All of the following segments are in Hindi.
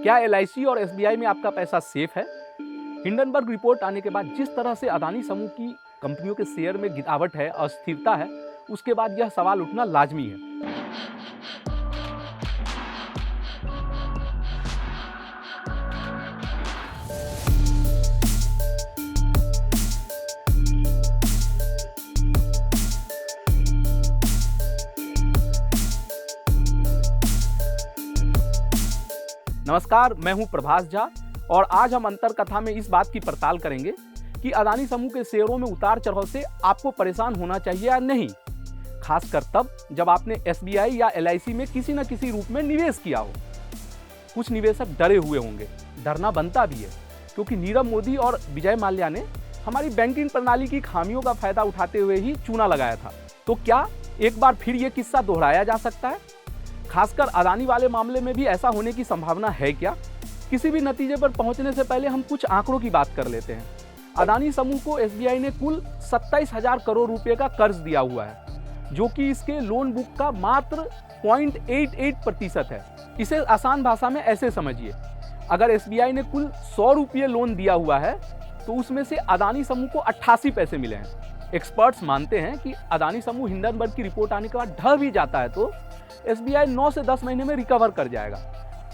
क्या एलआईसी और एसबीआई में आपका पैसा सेफ है? हिंडनबर्ग रिपोर्ट आने के बाद जिस तरह से अदानी समूह की कंपनियों के शेयर में गिरावट है, अस्थिरता है, उसके बाद यह सवाल उठना लाजमी है। नमस्कार, मैं हूं प्रभास झा और आज हम अंतर कथा में इस बात की पड़ताल करेंगे कि अदानी समूह के शेयरों में उतार चढ़ाव से आपको परेशान होना चाहिए या नहीं, खासकर तब जब आपने एसबीआई या एलआईसी में किसी न किसी रूप में निवेश किया हो। कुछ निवेशक डरे हुए होंगे, डरना बनता भी है, क्योंकि नीरव मोदी और विजय माल्या ने हमारी बैंकिंग प्रणाली की खामियों का फायदा उठाते हुए ही चूना लगाया था। तो क्या एक बार फिर ये किस्सा दोहराया जा सकता है? खासकर अदानी वाले मामले में भी ऐसा होने की संभावना है क्या? किसी भी नतीजे पर पहुंचने से पहले हम कुछ आंकड़ों की बात कर लेते हैं। अदानी समूह को एसबीआई ने कुल 27,000 करोड़ रुपए का कर्ज दिया हुआ है, जो कि इसके लोन बुक का मात्र 0.88% है। इसे आसान भाषा में ऐसे समझिए, अगर एसबीआई ने कुल 100 रुपये लोन दिया हुआ है तो उसमें से अदानी समूह को 88 पैसे मिले हैं। एक्सपर्ट्स मानते हैं कि अदानी समूह हिंडनबर्ग की रिपोर्ट आने के बाद ढह भी जाता है तो एसबीआई 9 से 10 महीने में रिकवर कर जाएगा।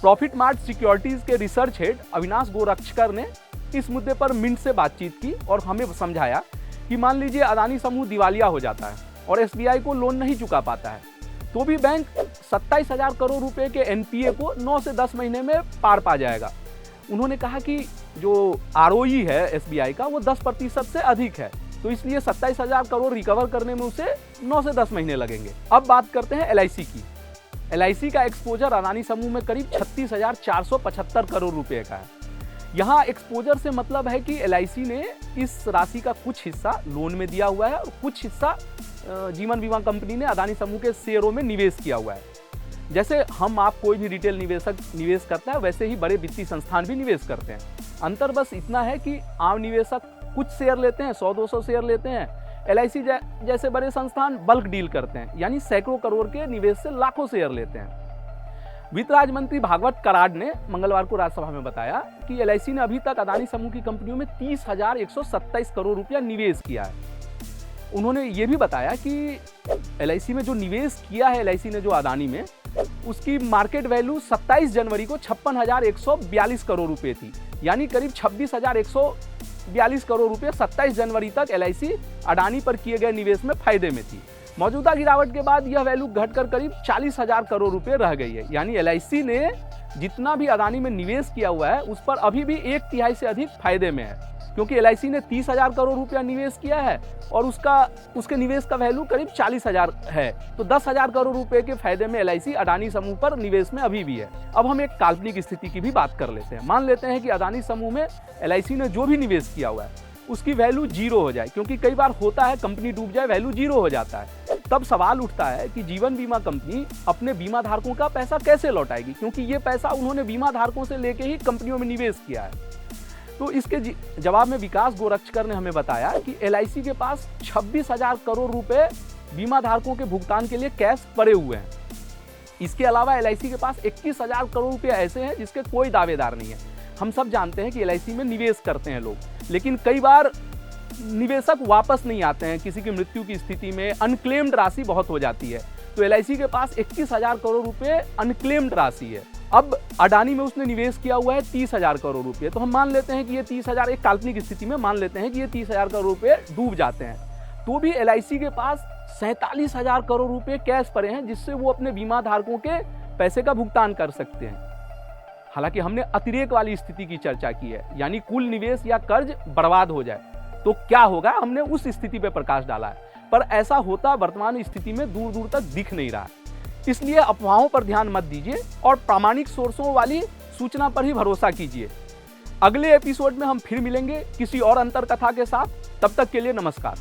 प्रॉफिट मार्ट सिक्योरिटीज के रिसर्च हेड अविनाश गोरक्षकर ने इस मुद्दे पर मिंट से बातचीत की और हमें समझाया कि मान लीजिए अदानी समूह दिवालिया हो जाता है और एसबीआई को लोन नहीं चुका पाता है, तो भी बैंक 27,000 करोड़ रुपए के एनपीए को 9 से 10 महीने में पार पा जाएगा। उन्होंने कहा कि जो आरओई है एसबीआई का वो 10% से अधिक है, तो इसलिए 27,000 करोड़ रिकवर करने में उसे 9 से 10 महीने लगेंगे। अब बात करते हैं एलआईसी की। एलआईसी का एक्सपोजर अदानी समूह में करीब 36,475 करोड़ रुपए का है। यहाँ एक्सपोजर से मतलब है कि एलआईसी ने इस राशि का कुछ हिस्सा लोन में दिया हुआ है और कुछ हिस्सा जीवन बीमा कंपनी ने अदानी समूह के शेयरों में निवेश किया हुआ है। जैसे हम आप कोई भी रिटेल निवेशक निवेश करता है, वैसे ही बड़े वित्तीय संस्थान भी निवेश करते हैं। अंतर बस इतना है कि आम निवेशक कुछ शेयर लेते हैं, 100-200 शेयर लेते हैं। एलआईसी जैसे बड़े संस्थान बल्क डील करते हैं, यानी सैकड़ों करोड़ के निवेश से लाखों शेयर लेते हैं। वित्त राज्य मंत्री भागवत कराड ने मंगलवार को राज्यसभा में बताया कि एलआईसी ने अभी तक अदानी समूह की कंपनियों में 30,127 करोड़ रुपया निवेश किया है। उन्होंने ये भी बताया कि एलआईसी में जो निवेश किया है एलआईसी ने जो अदानी में, उसकी मार्केट वैल्यू 27 जनवरी को 56,142 करोड़ रुपए थी, यानी करीब 26,142 करोड़ रुपए 27 जनवरी तक एलआईसी अडानी पर किए गए निवेश में फायदे में थी। मौजूदा गिरावट के बाद यह वैल्यू घटकर करीब 40,000 करोड़ रुपए रह गई है, यानी एलआईसी ने जितना भी अदानी में निवेश किया हुआ है उस पर अभी भी 1/3 से अधिक फायदे में है, क्योंकि एलआईसी ने 30,000 करोड़ रुपया निवेश किया है और उसके निवेश का वैल्यू करीब 40,000 है, तो 10,000 करोड़ रुपए के फायदे में एलआईसी अडानी समूह पर निवेश में अभी भी है। अब हम एक काल्पनिक स्थिति की भी बात कर लेते हैं। मान लेते हैं कि अदानी समूह में एलआईसी ने जो भी निवेश किया हुआ है उसकी वैल्यू 0 हो जाए, क्योंकि कई बार होता है कंपनी डूब जाए, वैल्यू 0 हो जाता है। तब सवाल उठता है कि जीवन बीमा कंपनी अपने बीमा धारकों का पैसा कैसे लौटाएगी, क्योंकि ये पैसा उन्होंने बीमा धारकों से लेके ही कंपनियों में निवेश किया है। तो इसके जवाब में विकास गोरक्षकर ने हमें बताया कि एलआईसी के पास 26,000 करोड़ रुपए बीमा धारकों के भुगतान के लिए कैश पड़े हुए हैं। इसके अलावा एलआईसी के पास 21,000 करोड़ रुपए ऐसे हैं जिसके कोई दावेदार नहीं है। हम सब जानते हैं कि एलआईसी में निवेश करते हैं लोग, लेकिन कई बार निवेशक वापस नहीं आते हैं। किसी की मृत्यु की स्थिति में अनक्लेम्ड राशि बहुत हो जाती है, तो एलआईसी के पास 21,000 करोड़ रुपए अनक्लेम्ड राशि है। अब अडानी में उसने निवेश किया हुआ है 30,000 करोड़ रुपए, तो हम मान लेते हैं कि ये 30,000, एक काल्पनिक स्थिति में मान लेते हैं कि ये 30,000 करोड़ रुपए डूब जाते हैं, तो भी एलआईसी के पास 47,000 करोड़ रुपए कैश पड़े हैं, जिससे वो अपने बीमा धारकों के पैसे का भुगतान कर सकते हैं। हालांकि हमने अतिरेक वाली स्थिति की चर्चा की है, यानी कुल निवेश या कर्ज बर्बाद हो जाए तो क्या होगा, हमने उस स्थिति पर प्रकाश डाला है, पर ऐसा होता वर्तमान स्थिति में दूर दूर तक दिख नहीं रहा। इसलिए अफवाहों पर ध्यान मत दीजिए और प्रामाणिक सोर्सों वाली सूचना पर ही भरोसा कीजिए। अगले एपिसोड में हम फिर मिलेंगे किसी और अंतर कथा के साथ। तब तक के लिए नमस्कार।